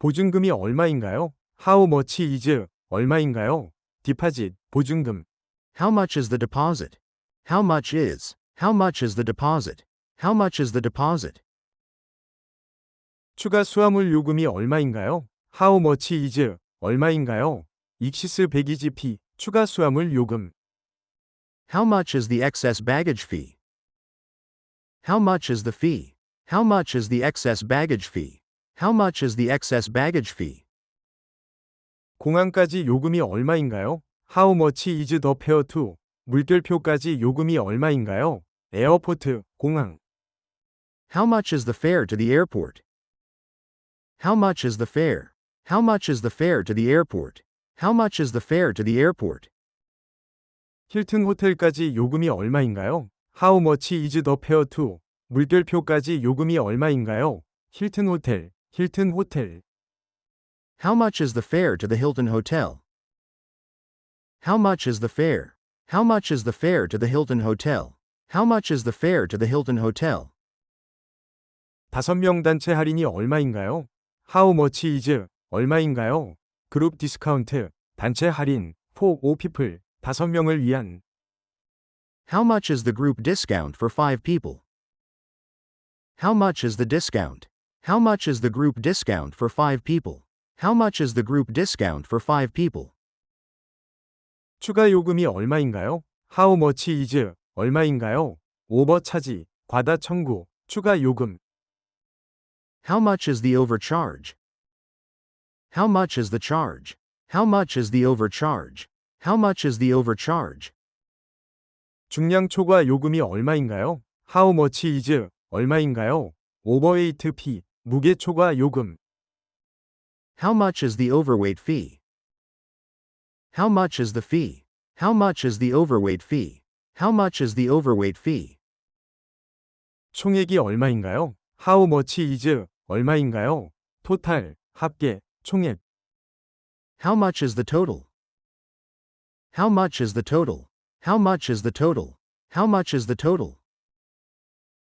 보증금이 얼마인가요? How much is 얼마인가요? 디파짓 보증금. How much is the deposit? How much is? How much is the deposit? How much is the deposit? 추가 수화물 요금이 얼마인가요? How much is 얼마인가요? 익시스 배기지 피 추가 수화물 요금. How much is the excess baggage fee? How much is the fee? How much is the excess baggage fee? How much is the excess baggage fee? 공항까지 요금이 얼마인가요? How much is the fare to? 물결표까지 요금이 얼마인가요? 에어포트, 공항. How much is the fare to the airport? How much is the fare? How much is the fare to the airport? How much is the fare to the airport? 힐튼 호텔까지 요금이 얼마인가요? How much is the fare to? 물결표까지 요금이 얼마인가요? 힐튼 호텔, 힐튼 호텔. How much is the fare to the Hilton Hotel? How much is the fare? How much is the fare to the Hilton Hotel? How much is the fare to the Hilton Hotel? 5명 단체 할인이 얼마인가요? How much is 얼마인가요? 그룹 디스카운트, 단체 할인, for 5 people, 5명을 위한. How much is the group discount for 5 people? How much is the discount? How much is the group discount for 5 people? How much is the group discount for 5 people? 추가 요금이 얼마인가요? How much is 얼마인가요? 오버 차지, 과다 청구, 추가 요금. How much is the overcharge? How much is the charge? How much is the overcharge? How much is the overcharge? 중량 초과 요금이 얼마인가요? How much is 얼마인가요? 오버웨이트 피, 무게 초과 요금. How much is the overweight fee? How much is the fee? How much is the overweight fee? How much is the overweight fee? 총액이 얼마인가요? How much is 얼마인가요? 토탈, 합계, 총액. How much is the total? How much is the total? How much is the total? How much is the total?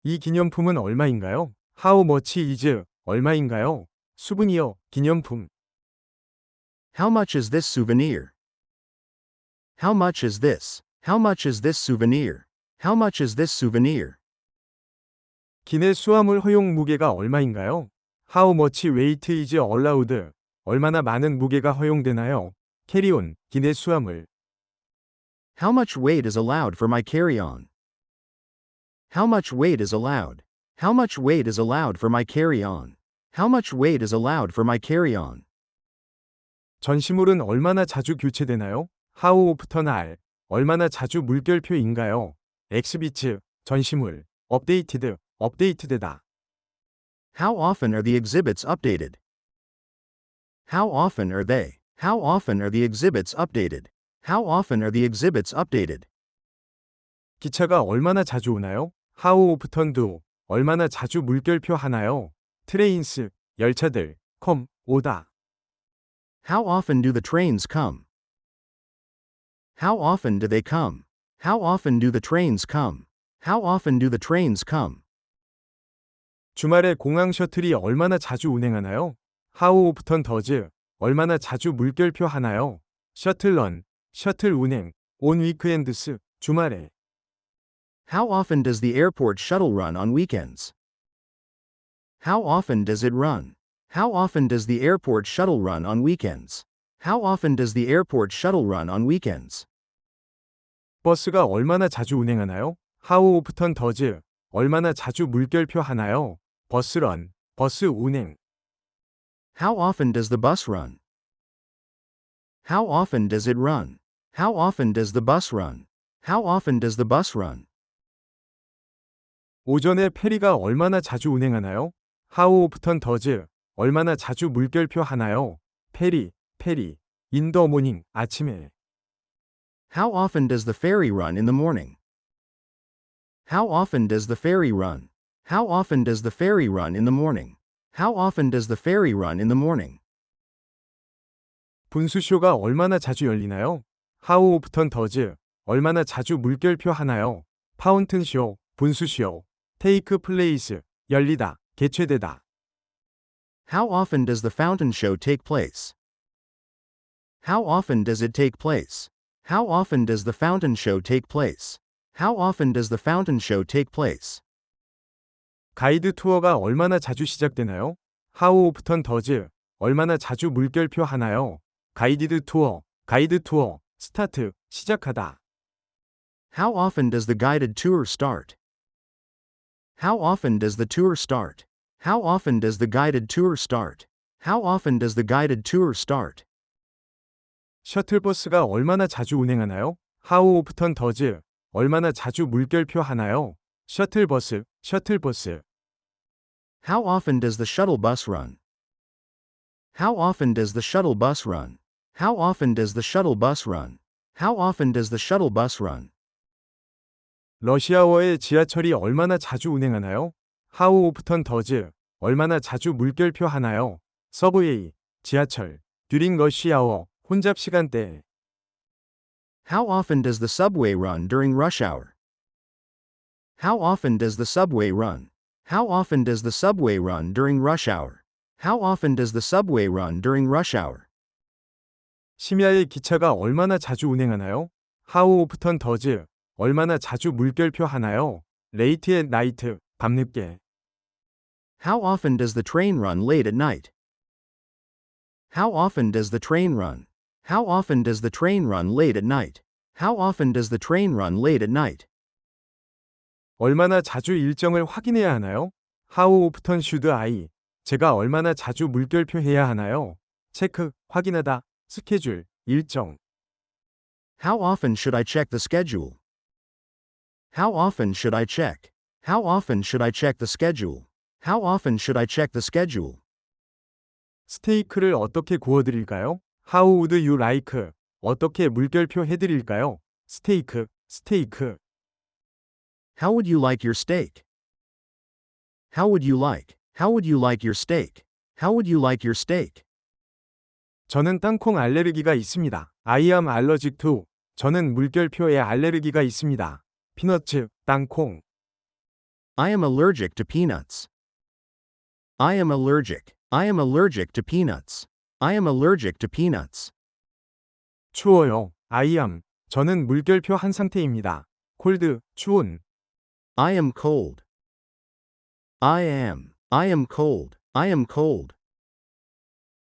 이 기념품은 얼마인가요? How much is 얼마인가요? 수브니어, 기념품. How much is this souvenir? How much is this? How much is this souvenir? How much is this souvenir? 기내 수화물 허용 무게가 얼마인가요? How much weight is allowed? 얼마나 많은 무게가 허용되나요? 캐리온, 기내 수화물. How much weight is allowed for my carry-on? How much weight is allowed? How much weight is allowed for my carry-on? How much weight is allowed for my carry-on? 전시물은 얼마나 자주 교체되나요? How often are 얼마나 자주 물결표인가요? 엑스비츠, 전시물, updated, 업데이트되다. How often are the exhibits updated? How often are they? How often are the exhibits updated? How often are the exhibits updated? 기차가 얼마나 자주 오나요? How often do 얼마나 자주 물결표 하나요? 트레인스, 열차들, 오다. How often do the trains come? How often do they come? How often do the trains come? How often do the trains come? 주말에 공항 셔틀이 얼마나 자주 운행하나요? How often does 얼마나 자주 물결표 하나요? 셔틀런, 셔틀 운행, on weekends, 주말에. How often does the airport shuttle run on weekends? How often does it run? How often does the airport shuttle run on weekends? How often does the airport shuttle run on weekends? 버스가 얼마나 자주 운행하나요? How often does 얼마나 자주 물결표 하나요? 버스런, 버스 운행. How often does the bus run? How often does it run? How often does the bus run? How often does the bus run? 오전에 페리가 얼마나 자주 운행하나요? How often does 얼마나 자주 물결표 하나요? 페리, in the morning, 아침에. How often does the ferry run in the morning? How often does the ferry run? How often does the ferry run in the morning? How often does the ferry run in the morning? 분수쇼가 얼마나 자주 열리나요? How often does 얼마나 자주 물결표 하나요? 파운틴쇼, 분수쇼, take place, 열리다, 개최되다. How often does the fountain show take place? How often does it take place? How often does the fountain show take place? How often does the fountain show take place? 가이드 투어가 얼마나 자주 시작되나요? How often does 얼마나 자주 물결표 하나요? 가이디드 투어, 가이드 투어, 스타트, 시작하다. How often does the guided tour start? How often does the tour start? How often does the guided tour start? How often does the guided tour start? 셔틀버스가 얼마나 자주 운행하나요? How often does 얼마나 자주 물결표 하나요? 셔틀버스, 셔틀버스. How often does the shuttle bus run? How often does the shuttle bus run? How often does the shuttle bus run? How often does the shuttle bus run? 러시아어의 지하철이 얼마나 자주 운행하나요? How often does 얼마나 자주 물결표 하나요? 서브웨이, 지하철, during rush hour, 혼잡 시간대. How often does the subway run during rush hour? How often does the subway run? How often does the subway run during rush hour? How often does the subway run during rush hour? 심야에 기차가 얼마나 자주 운행하나요? How often does 얼마나 자주 물결표 하나요? Late at night, 밤늦게. How often does the train run late at night? How often does the train run? How often does the train run late at night? How often does the train run late at night? 얼마나 자주 일정을 확인해야 하나요? How often should I? 제가 얼마나 자주 물결표 해야 하나요? 체크, 확인하다, 스케줄, 일정. How often should I check the schedule? How often should I check? How often should I check the schedule? How often should I check the schedule? 스테이크를 어떻게 구워드릴까요? How would you like? 어떻게 물결표 해드릴까요? 스테이크, 스테이크. How would you like your steak? How would you like? How would you like your steak? How would you like your steak? 저는 땅콩 알레르기가 있습니다. I am allergic to. 저는 물결표에 알레르기가 있습니다. 피너츠, 땅콩. I am allergic to peanuts. I am allergic. I am allergic to peanuts. I am allergic to peanuts. 추워요. I am. 저는 물결표 한 상태입니다. cold, 추운. I am cold. I am. I am cold. I am cold.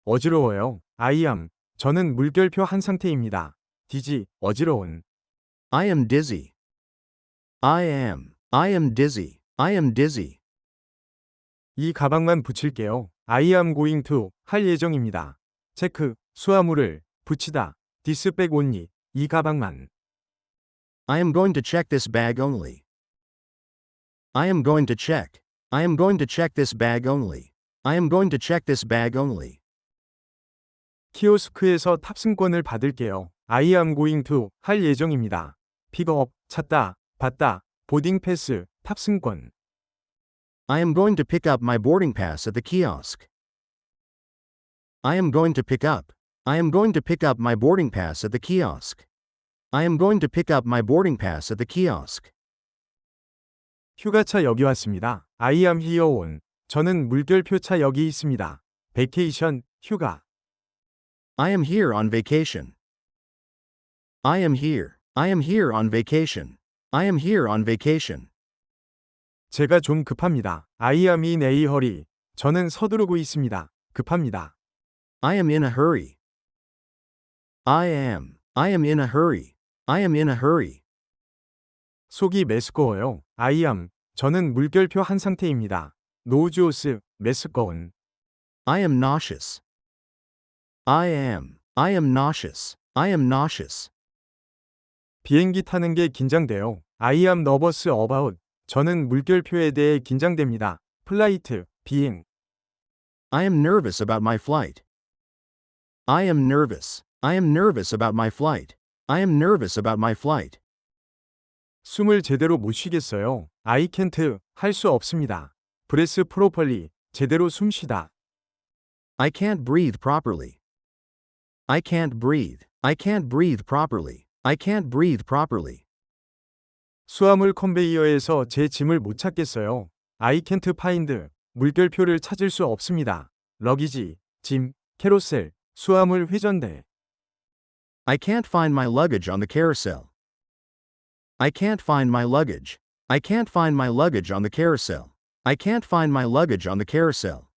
어지러워요. I am. 저는 물결표 한 상태입니다. dizzy, 어지러운. I am dizzy. I am. I am dizzy. I am dizzy. 이 가방만 붙일게요. I am going to 할 예정입니다. 체크, 수화물을 붙이다. this bag only. 이 가방만. I am going to check this bag only. I am going to check. I am going to check this bag only. I am going to check this bag only. 키오스크에서 탑승권을 받을게요. I am going to 할 예정입니다. 픽업, 찾다, 받다, 보딩 패스, 탑승권. I am going to pick up my boarding pass at the kiosk. I am going to pick up. I am going to pick up my boarding pass at the kiosk. I am going to pick up my boarding pass at the kiosk. 휴가차 여기 왔습니다. I am here on. 저는 물결표차 여기 있습니다. 베케이션, 휴가. I am here on vacation. I am here. I am here on vacation. I am here on vacation. 제가 좀 급합니다. I am in a hurry. 저는 서두르고 있습니다. 급합니다. I am in a hurry. I am. I am in a hurry. I am in a hurry. 속이 메스꺼워요. I am. 저는 물결표 한 상태입니다. 노즈오스, 메스꺼운. I am nauseous. I am. I am nauseous. I am nauseous. 비행기 타는 게 긴장돼요. I am nervous about. 저는 물결표에 대해 긴장됩니다. 플라이트, 비행. I am nervous about my flight. I am nervous. I am nervous about my flight. I am nervous about my flight. 숨을 제대로 못 쉬겠어요. I can't, 할 수 없습니다. breathe properly, 제대로 숨 쉬다. I can't breathe properly. I can't breathe. I can't breathe properly. I can't breathe properly. 수화물 컨베이어에서 제 짐을 못 찾겠어요. I can't find, 물결표를 찾을 수 없습니다. 러기지, 짐, 캐로셀, 수화물 회전대. I can't find my luggage on the carousel. I can't find my luggage. I can't find my luggage on the carousel. I can't find my luggage on the carousel.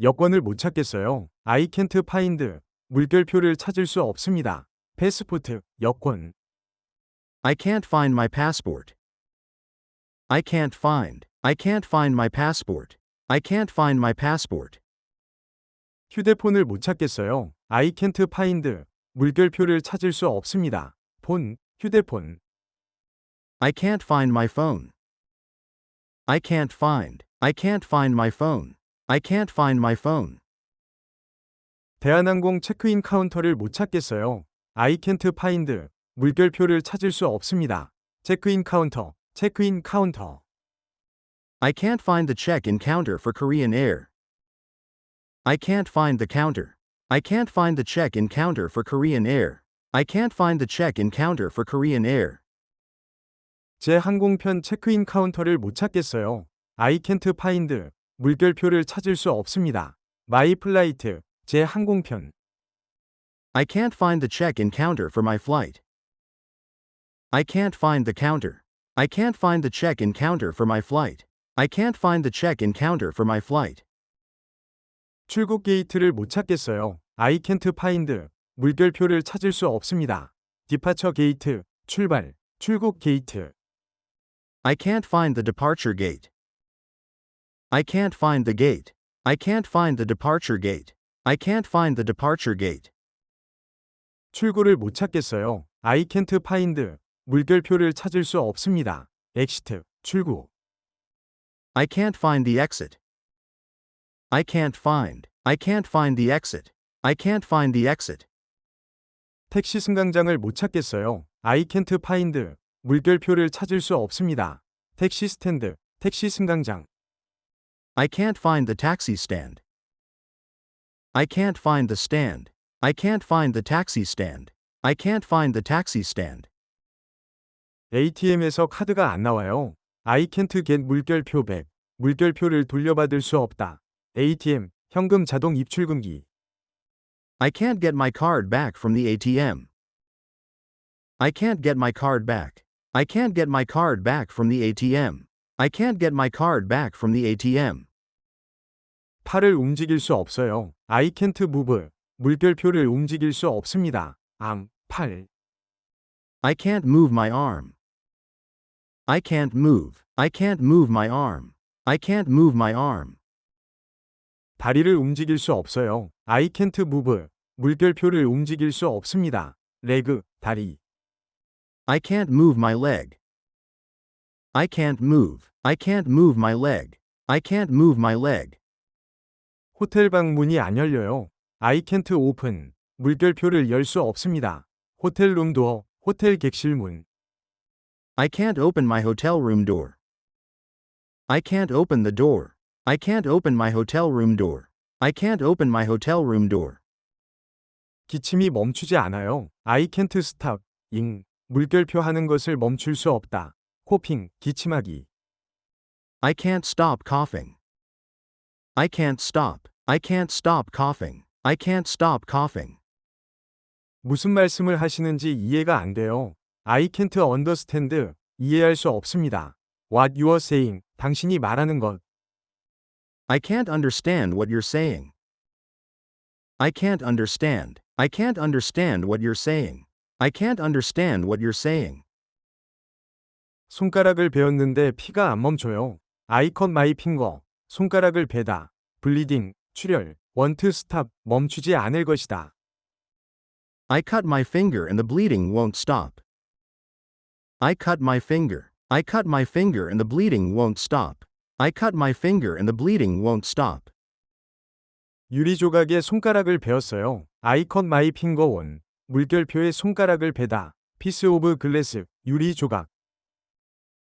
여권을 못 찾겠어요. I can't find. 물결표를 찾을 수 없습니다. 패스포트, 여권. I can't find my passport. I can't find. I can't find my passport. I can't find my passport. 휴대폰을 못 찾겠어요. I can't find. 물결표를 찾을 수 없습니다. 폰, 휴대폰. I can't find my phone. I can't find. I can't find my phone. I can't find my phone. 대한항공 체크인 카운터를 못 찾겠어요. I can't find. 물결표를 찾을 수 없습니다. 체크인 카운터, 체크인 카운터. I can't find the check-in counter for Korean Air. I can't find the counter. I can't find the check-in counter for Korean Air. I can't find the check-in counter for Korean Air. 제 항공편 체크인 카운터를 못 찾겠어요. I can't find. 물결표를 찾을 수 없습니다. My flight. 제 항공편. I can't find the check-in counter for my flight. I can't find the counter. I can't find the check-in counter for my flight. I can't find the check-in counter for my flight. 출국 게이트를 못 찾겠어요. I can't find. 물결표를 찾을 수 없습니다. 디파처 게이트, 출발, 출국 게이트. I can't find the departure gate. I can't find the gate. I can't find the departure gate. I can't find the departure gate. 출구를 못 찾겠어요. I can't find. 물결표를 찾을 수 없습니다. exit, 출구. I can't find the exit. I can't find. I can't find the exit. I can't find the exit. 택시 승강장을 못 찾겠어요. I can't find. 물결표를 찾을 수 없습니다. 택시 스탠드, 택시 승강장. I can't find the taxi stand. I can't find the stand. I can't find the taxi stand. I can't find the taxi stand. ATM에서 카드가 안 나와요. I can't get 물결표 back. 물결표를 돌려받을 수 없다. ATM, 현금 자동 입출금기. I can't get my card back from the ATM. I can't get my card back. I can't get my card back from the ATM. I can't get my card back from the ATM. 팔을 움직일 수 없어요. I can't move. 물결표를 움직일 수 없습니다. 암, 팔. I can't move my arm. I can't move. I can't move my arm. I can't move my arm. 다리를 움직일 수 없어요. I can't move. 물결표를 움직일 수 없습니다. 레그, 다리. I can't move my leg. I can't move. I can't move my leg. I can't move my leg. 호텔 방 문이 안 열려요. I can't open. 물결표를 열 수 없습니다. 호텔 룸 도어, 호텔 객실 문. I can't open my hotel room door. I can't open the door. I can't open my hotel room door. I can't open my hotel room door. 기침이 멈추지 않아요. I can't stop. ing. 물결표 하는 것을 멈출 수 없다. 코핑, 기침하기. I can't stop coughing. I can't stop. I can't stop coughing. I can't stop coughing. 무슨 말씀을 하시는지 이해가 안 돼요. I can't understand. 이해할 수 없습니다. What you are saying. 당신이 말하는 것. I can't understand what you're saying. I can't understand. I can't understand what you're saying. I can't understand what you're saying. 손가락을 베었는데 피가 안 멈춰요. I cut my finger. 손가락을 베다. bleeding, 출혈. want to stop. 멈추지 않을 것이다. I cut my finger and the bleeding won't stop. I cut my finger. I cut my finger and the bleeding won't stop. I cut my finger and the bleeding won't stop. 유리 조각에 손가락을 베었어요. I cut my finger on. 물결표에 손가락을 베다. piece of glass. 유리 조각.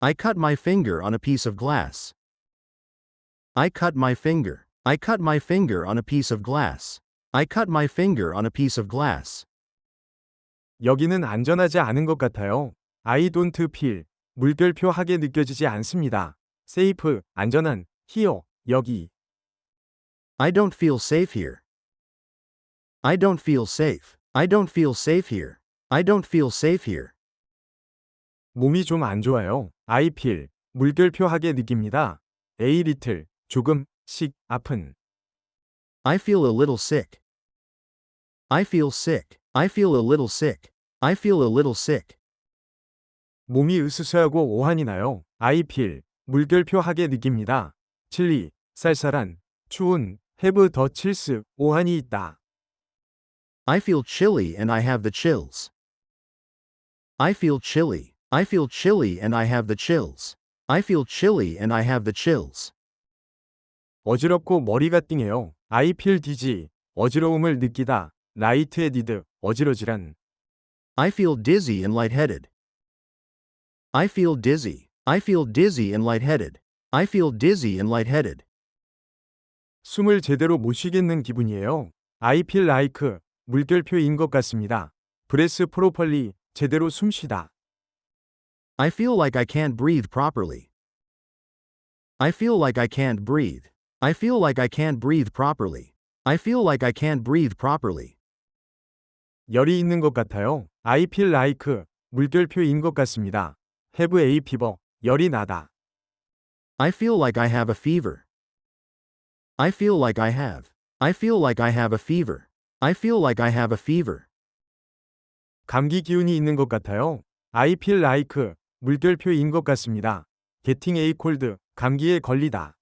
I cut my finger on a piece of glass. I cut my finger. I cut my finger on a piece of glass. I cut my finger on a piece of glass. 여기는 안전하지 않은 것 같아요. I don't feel. 물결표하게 느껴지지 않습니다. safe, 안전한, here, 여기. I don't feel safe here. I don't feel safe. I don't feel safe here. I don't feel safe here. 몸이 좀 안 좋아요. I feel, 물결표하게 느낍니다. A little, 조금, sick, 아픈. I feel a little sick. I feel sick. I feel a little sick. I feel a little sick. 몸이 으스스하고 오한이 나요. I feel, 물결표하게 느낍니다. chilly, 쌀쌀한, 추운, have the chills, 오한이 있다. I feel chilly and I have the chills. I feel chilly. I feel chilly and I have the chills. I feel chilly and I have the chills. 어지럽고 머리가 띵해요. I feel dizzy, 어지러움을 느끼다. light-headed, 어지러지란. I feel dizzy and lightheaded. I feel dizzy. I feel dizzy and lightheaded. I feel dizzy and lightheaded. 숨을 제대로 못 쉬겠는 기분이에요. I feel like, 물결표인 것 같습니다. breath properly, 제대로 숨 쉬다. I feel like I can't breathe properly. I feel like I can't breathe. I feel like I can't breathe properly. I feel like I can't breathe properly. 열이 있는 것 같아요. I feel like, 물결표인 것 같습니다. have a fever, 열이 나다. I feel like I have a fever. I feel like I have. I feel like I have a fever. I feel like I have a fever. 감기 기운이 있는 것 같아요. I feel like, 물결표인 것 같습니다. getting a cold, 감기에 걸리다.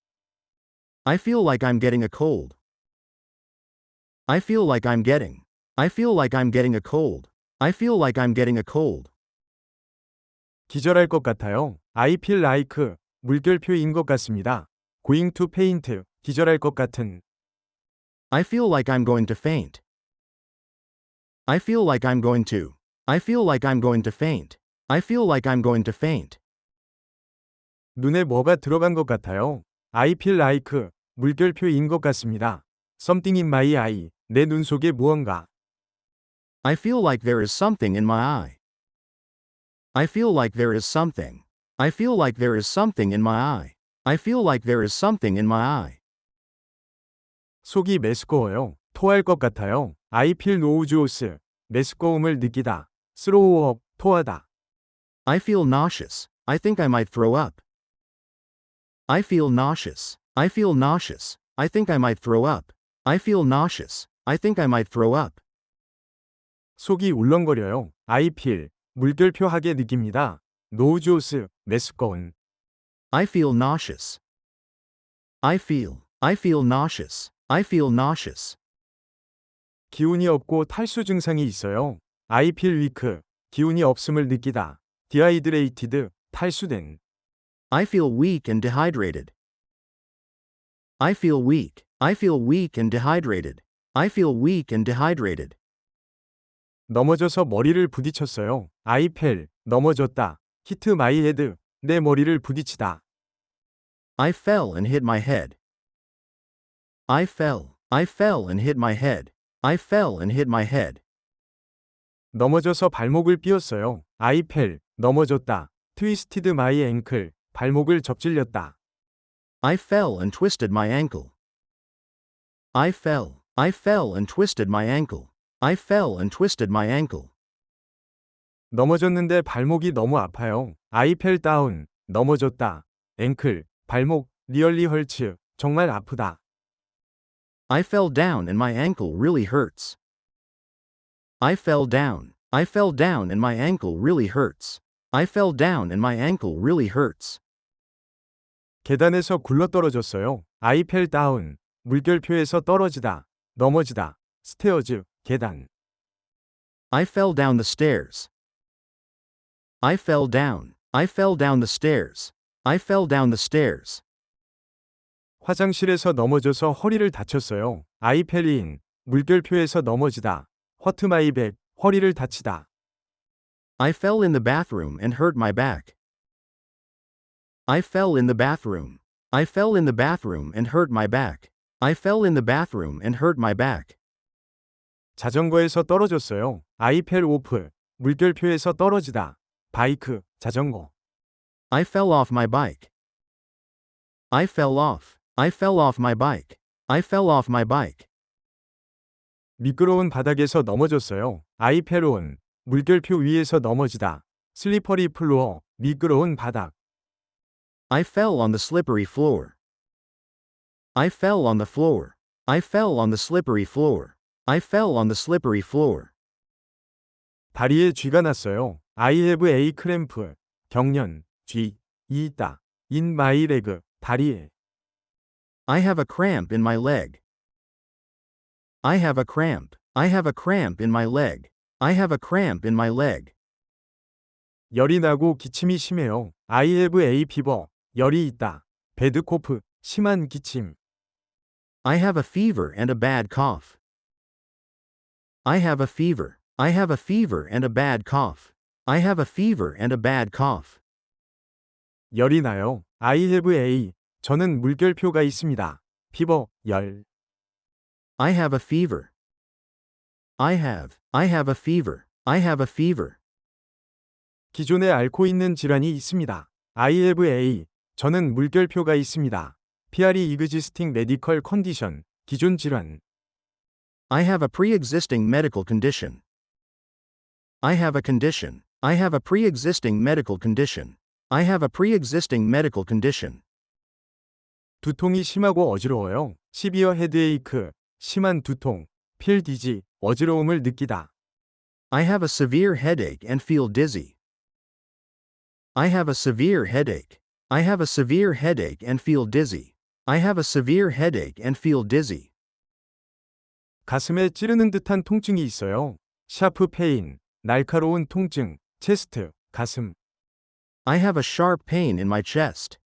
I feel like I'm getting a cold. I feel like I'm getting. I feel like I'm getting a cold. I feel like I'm getting a cold. 기절할 것 같아요. I feel like, 물결표인 것 같습니다. going to faint, 기절할 것 같은. I feel like I'm going to faint. I feel like I'm going to. I feel like I'm going to faint. I feel like I'm going to faint. 눈에 뭐가 들어간 것 같아요. I feel like, 물결표인 것 같습니다. something in my eye, 내 눈 속에 무언가. I feel like there is something in my eye. I feel like there is something. I feel like there is something in my eye. I feel like there is something in my eye. 속이 메스꺼워요. 토할 것 같아요. I feel nauseous, 메스꺼움을 느끼다. throw up, 토하다. I feel nauseous. I think I might throw up. I feel nauseous. I feel nauseous. I think I might throw up. I feel nauseous. I think I might throw up. 속이 울렁거려요. I feel, 물결표하게 느낍니다. nauseous, 메스꺼운. I feel nauseous. I feel nauseous. I feel nauseous. 기운이 없고 탈수 증상이 있어요. I feel weak, 기운이 없음을 느끼다. dehydrated, 탈수된. I feel weak and dehydrated. I feel weak. I feel weak and dehydrated. I feel weak and dehydrated. 넘어져서 머리를 부딪혔어요. I fell, 넘어졌다. hit my head, 내 머리를 부딪히다. I fell and hit my head. I fell and hit my head. I fell and hit my head. 넘어져서 발목을 삐었어요. I fell, 넘어졌다. twisted my ankle, 발목을 접질렸다. I fell and twisted my ankle. I fell and twisted my ankle. I fell and twisted my ankle. 넘어졌는데 발목이 너무 아파요. I fell down, 넘어졌다. ankle, 발목, really hurts, 정말 아프다. I fell down and my ankle really hurts. I fell down and my ankle really hurts. I fell down and my ankle really hurts. 계단에서 굴러떨어졌어요. I fell down, 물결표에서 떨어지다, 넘어지다. stairs, 계단. I fell down the stairs. I fell down the stairs. I fell down the stairs. 화장실에서 넘어져서 허리를 다쳤어요. I fell in, 물결표에서 넘어지다. hurt my back, 허리를 다치다. I fell in the bathroom and hurt my back. I fell in the bathroom. I fell in the bathroom and hurt my back. I fell in the bathroom and hurt my back. 자전거에서 떨어졌어요. I fell off, 물결표에서 떨어지다. 바이크, 자전거. I fell off my bike. I fell off my bike. I fell off my bike. 미끄러운 바닥에서 넘어졌어요. I fell on. 물결표 위에서 넘어지다. 슬리퍼리 플로어. 미끄러운 바닥. I fell on the slippery floor. I fell on the floor. I fell on the slippery floor. I fell on the slippery floor. 다리에 쥐가 났어요. I have a cramp. 경련, 쥐, 이 있다. In my leg. 다리에. I have a cramp in my leg. I have a cramp. I have a cramp in my leg. I have a cramp in my leg. 열이 나고 기침이 심해요. I have a fever. 열이 있다. 배드 코프. 심한 기침. I have a fever and a bad cough. I have a fever. I have a fever and a bad cough. I have a fever and a bad cough. 열이 나요. I have a. 저는 물결표가 있습니다. fever. 열. I have a fever. I have a fever. I have a fever. 기존에 앓고 있는 질환이 있습니다. I have a. 저는 물결표가 있습니다. PRE existing medical condition. 기존 질환. I have a pre-existing medical condition. I have a condition. I have a pre-existing medical condition. I have a pre-existing medical condition. 두통이 심하고 어지러워요. severe headache. 심한 두통. feel dizzy. 어지러움을 느끼다. I have a severe headache and feel dizzy. I have a severe headache. I have a severe headache and feel dizzy. I have a severe headache and feel dizzy. 가슴에 찌르는 듯한 통증이 있어요. sharp pain. 날카로운 통증. chest. 가슴. I have a sharp pain in my chest.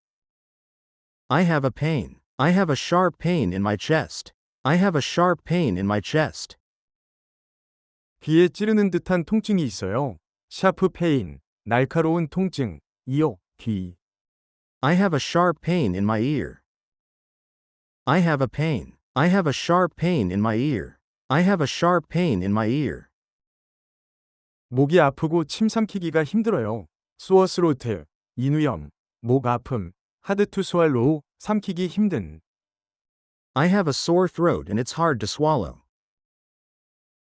I have a pain. I have a sharp pain in my chest. I have a sharp pain in my chest. 귀에 찌르는 듯한 통증이 있어요. sharp pain. 날카로운 통증. 이어. 귀. I have a sharp pain in my ear. I have a pain. I have a sharp pain in my ear. I have a sharp pain in my ear. 목이 아프고 침 삼키기가 힘들어요. sore throat. 인후염. 목 아픔. hard to swallow. 삼키기 힘든. I have a sore throat and it's hard to swallow.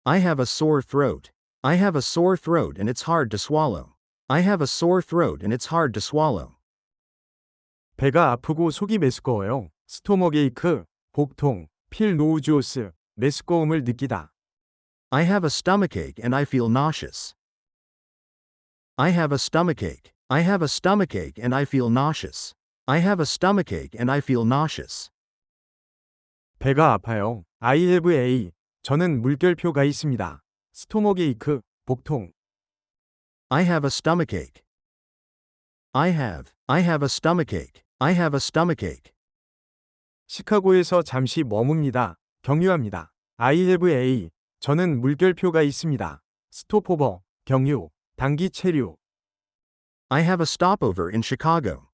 I have a sore throat. I have a sore throat and it's hard to swallow. I have a sore throat and it's hard to swallow. 배가 아프고 속이 메스꺼워요. 스토머크 에이크. 복통. feel nauseous. 메스꺼움을 느끼다. I have a stomachache and I feel nauseous. I have a stomachache. I have a stomachache and I feel nauseous. I have a stomachache and I feel nauseous. 배가 아파요. I have a. 저는 물결표가 있습니다. 스토머크 에이크. 복통. I have a stomachache. I have a stomachache. I have a stomachache. 시카고에서 잠시 머뭅니다. 경유합니다. I have a. 저는 물결표가 있습니다. 스토포버. 경유. 단기 체류. I have a stopover in Chicago.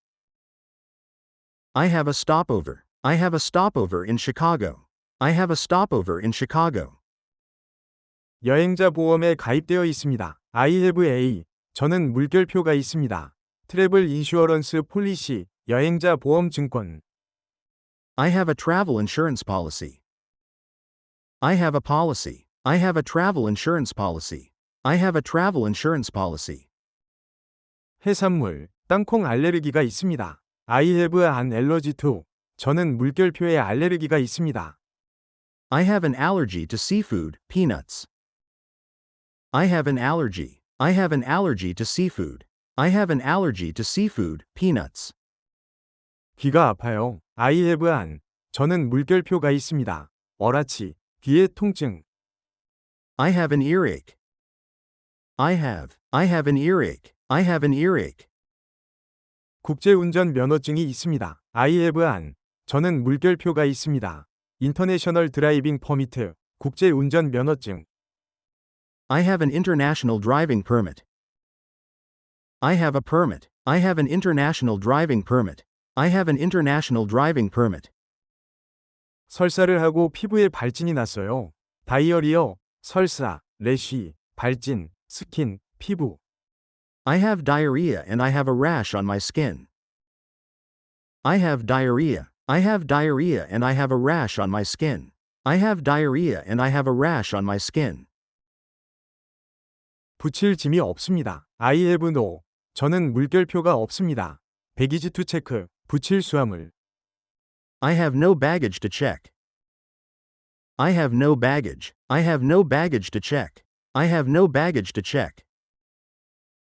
I have a stopover. I have a stopover in Chicago. I have a stopover in Chicago. 여행자 보험에 가입되어 있습니다. I have a. 저는 물결표가 있습니다. 트래블 인슈어런스 폴리시. 여행자 보험 증권. I have a travel insurance policy. I have a policy. I have a travel insurance policy. I have a travel insurance policy. 해산물. 땅콩 알레르기가 있습니다. I have an allergy to. 저는 물결표에 알레르기가 있습니다. I have an allergy to seafood, peanuts. I have an allergy. I have an allergy to seafood. I have an allergy to seafood, peanuts. 귀가 아파요. I have an. 저는 물결표가 있습니다. 어라치. 귀의 통증. I have an earache. I have an earache. I have an earache. 국제운전 면허증이 있습니다. I have an. 저는 물결표가 있습니다. 인터내셔널 드라이빙 퍼미트. 국제운전 면허증. I have an international driving permit. I have a permit. I have an international driving permit. I have an international driving permit. 설사를 하고 피부에 발진이 났어요. 다이어리어. 설사. 래쉬. 발진. 스킨. 피부. I have diarrhea and I have a rash on my skin. I have diarrhea. I have diarrhea and I have a rash on my skin. I have diarrhea and I have a rash on my skin. 붙일 짐이 없습니다. I have no. 저는 물결표가 없습니다. baggage to check. 붙일 수화물. I have no baggage to check. I have no baggage. I have no baggage to check. I have no baggage to check.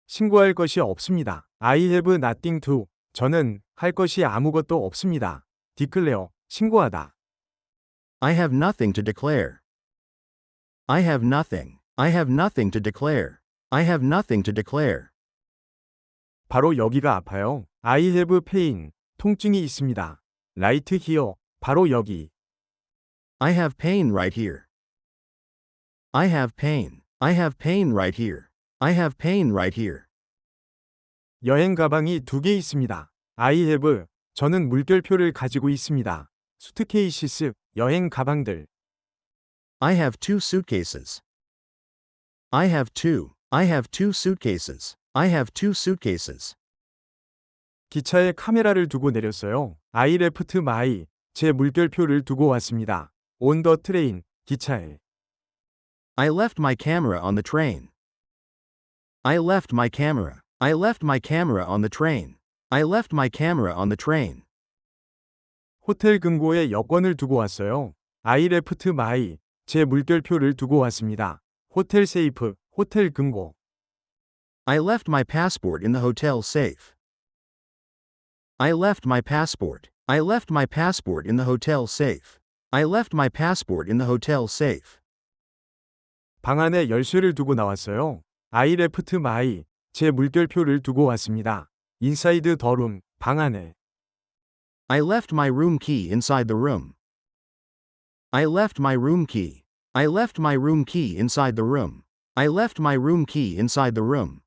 신고할 것이 없습니다. I have nothing to. 저는 할 것이 아무것도 없습니다. declare. 신고하다. I have nothing to declare. I have nothing. I have nothing to declare. I have nothing to declare. 바로 여기가 아파요. I have pain. 통증이 있습니다. right here. 바로 여기. I have pain right here. I have pain. I have pain right here. I have pain right here. 여행 가방이 2개 있습니다. I have. 저는 물결표를 가지고 있습니다. suitcases. 여행 가방들. I have 2 suitcases. I have 2. I have 2 suitcases. I have 2 suitcases. 기차에 카메라를 두고 내렸어요. I left my. 제 물결표를 두고 왔습니다. on the train. 기차에. I left my camera on the train. I left my camera. I left my camera on the train. I left my camera on the train. 호텔 금고에 여권을 두고 왔어요. I left my. 제 물결표를 두고 왔습니다. 호텔 세이프. 호텔 금고. I left my passport in the hotel safe. I left my passport. I left my passport in the hotel safe. I left my passport in the hotel safe. 방 안에 열쇠를 두고 나왔어요. I left my. 제 물결표를 두고 왔습니다. inside the room. 방 안에. I left my room key inside the room. I left my room key. I left my room key inside the room. I left my room key inside the room.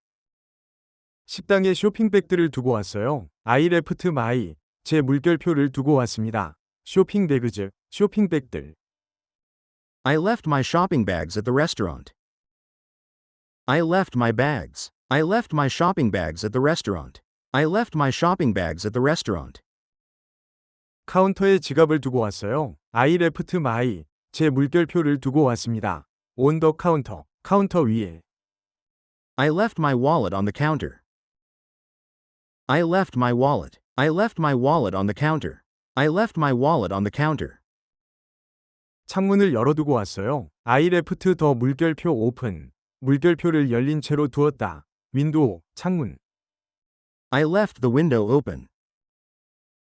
식당에 쇼핑백들을 두고 왔어요. I left my. 제 물결표를 두고 왔습니다. 쇼핑백즈. 쇼핑백들. I left my shopping bags at the restaurant. I left my bags. I left my shopping bags at the restaurant. I left my shopping bags at the restaurant. 카운터에 지갑을 두고 왔어요. I left my. 제 물결표를 두고 왔습니다. on the counter. 카운터 위에. I left my wallet on the counter. I left my wallet. I left my wallet on the counter. I left my wallet on the counter. 창문을 열어두고 왔어요. I left the 물결표 open. 물결표를 열린 채로 두었다. 윈도우, 창문. I left the window open.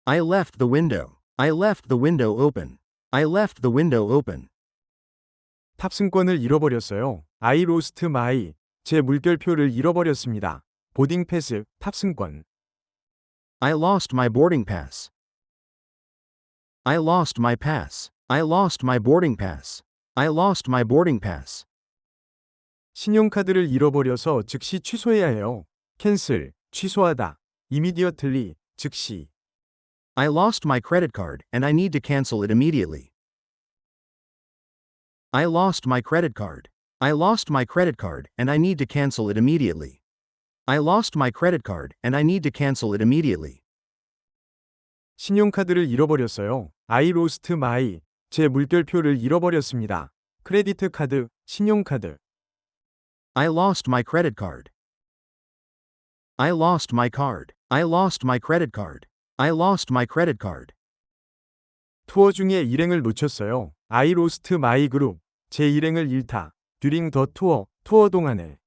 I left the window. I left the window open. I left the window open. 탑승권을 잃어버렸어요. I lost my. 제 물결표를 잃어버렸습니다. 보딩 패스, 탑승권. I lost my boarding pass. I lost my pass. I lost my boarding pass. I lost my boarding pass. 신용카드를 잃어버려서 즉시 취소해야 해요. cancel, 취소하다. immediately, 즉시. I lost my credit card and I need to cancel it immediately. I lost my credit card. I lost my credit card and I need to cancel it immediately. I lost my credit card and I need to cancel it immediately. 신용카드를 잃어버렸어요. I lost my. 제 물결표를 잃어버렸습니다. 크레디트 카드, 신용카드. I lost my credit card. I lost my card. I lost my credit card. I lost my credit card. 투어 중에 일행을 놓쳤어요. I lost my group. 제 일행을 잃다. during the tour. 투어 동안에.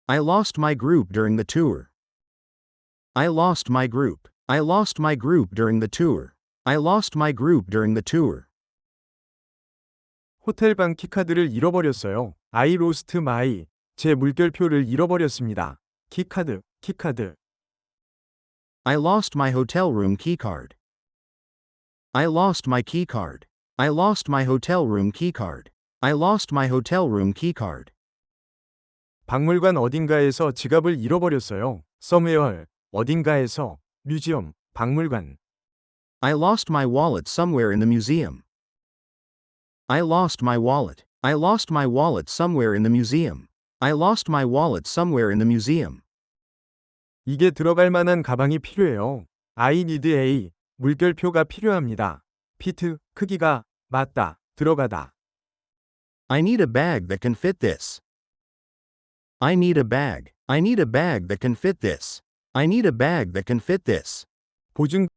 I lost my group during the tour. I lost my group. I lost my group during the tour. I lost my group during the tour. 호텔방 키카드를 잃어버렸어요. I lost my. 제 물결표를 잃어버렸습니다. 키카드, 키카드. I lost my hotel room key card. I lost my key card. I lost my hotel room key card. I lost my hotel room key card. 박물관 어딘가에서 지갑을 잃어버렸어요. somewhere, 어딘가에서, 뮤지엄, 박물관. I lost my wallet somewhere in the museum. I lost my wallet. I lost my wallet somewhere in the museum. I lost my wallet somewhere in the museum. 이게 들어갈 만한 가방이 필요해요. I need a. 물결표가 필요합니다. fit, 크기가, 맞다, 들어가다. I need a bag that can fit this. I need a bag. I need a bag that can fit this. I need a bag that can fit this. 보증